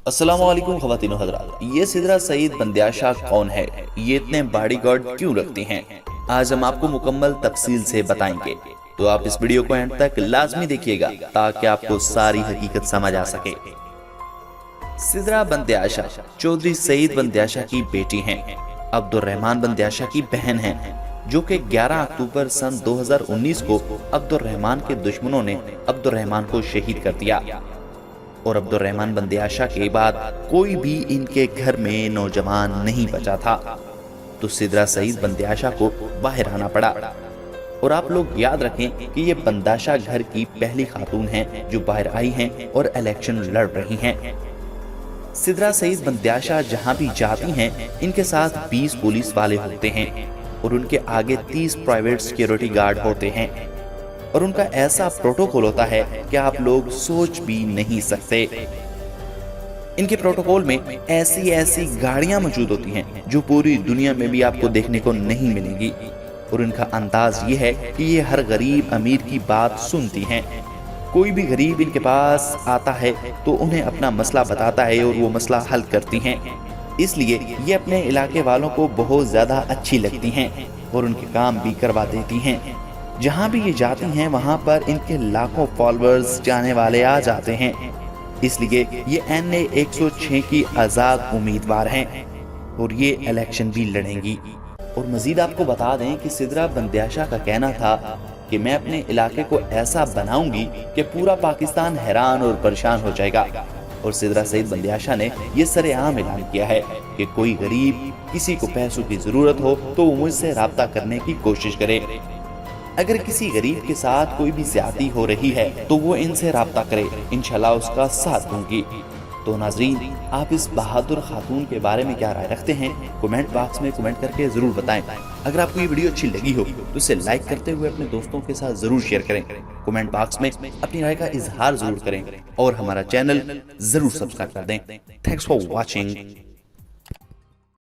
अस्सलाम वालेकुम ख़वातीन व हज़रात, ये सिदरा सईद बंदयाशाह कौन है, ये इतने बॉडीगार्ड क्यों रखती हैं, आज हम आपको मुकम्मल तफसील से बताएंगे। तो आप इस वीडियो को एंड तक लाजमी देखिएगा ताकि आपको सारी हकीकत समझ आ सके। सिदरा बंदयाशाह चौधरी सईद बंदयाशाह की बेटी हैं, अब्दुर्रहमान बंदयाशाह की बहन हैं, जो कि 11 अक्टूबर सन 2019 को अब्दुर्रहमान के दुश्मनों ने अब्दुर्रहमान को शहीद कर दिया और अब्दुर्रहमान बंदयाशाह के बाद कोई भी इनके घर में नौजवान नहीं बचा था, तो सिदरा सईद बंदयाशाह को बाहर आना पड़ा। और आप लोग याद रखें कि ये बंदयाशाह घर की पहली खातून हैं जो बाहर आई हैं और इलेक्शन लड़ रही हैं। सिदरा सईद बंदयाशाह जहां भी जाती हैं, इनके साथ 20 पुलिस वाले होते हैं और उनके आगे 30 प्राइवेट सिक्योरिटी गार्ड होते हैं और उनका ऐसा प्रोटोकॉल होता है कि आप लोग सोच भी नहीं सकते। इनके प्रोटोकॉल में ऐसी ऐसी गाड़ियां मौजूद होती हैं जो पूरी दुनिया में भी आपको देखने को नहीं मिलेंगी और इनका अंदाज ये है कि ये हर गरीब अमीर की बात सुनती हैं। कोई भी गरीब इनके पास आता है तो उन्हें अपना मसला बताता है और वो मसला हल करती हैं। इसलिए ये अपने इलाके वालों को बहुत ज्यादा अच्छी लगती हैं और उनके काम भी करवा देती हैं। जहां भी ये जाती हैं वहां पर इनके लाखों फॉलोअर्स जाने वाले आ जाते हैं, इसलिए ये NA 106 की आजाद उम्मीदवार हैं और ये इलेक्शन भी लड़ेंगी। और मजीद आपको बता दें कि सिदरा बंदयाशाह का कहना था कि मैं अपने इलाके को ऐसा बनाऊंगी कि पूरा पाकिस्तान हैरान और परेशान हो जाएगा। और सिदरा सईद बंदयाशाह ने ये सरेआम ऐलान किया है कि कोई गरीब किसी को पैसों की जरूरत हो तो वो मुझसे राब्ता करने की कोशिश करे। अगर किसी गरीब के साथ कोई भी ज्यादती हो रही है तो वो इनसे राब्ता करे, इंशाल्लाह उसका साथ दूंगी। तो नाज़रीन, आप इस बहादुर खातून के बारे में क्या राय रखते हैं, कमेंट बॉक्स में कमेंट करके जरूर बताएं। अगर आपको ये वीडियो अच्छी लगी हो तो इसे लाइक करते हुए अपने दोस्तों के साथ जरूर शेयर करें, कमेंट बॉक्स में अपनी राय का इजहार जरूर करें और हमारा चैनल जरूर सब्सक्राइब कर दें। Thanks for watching.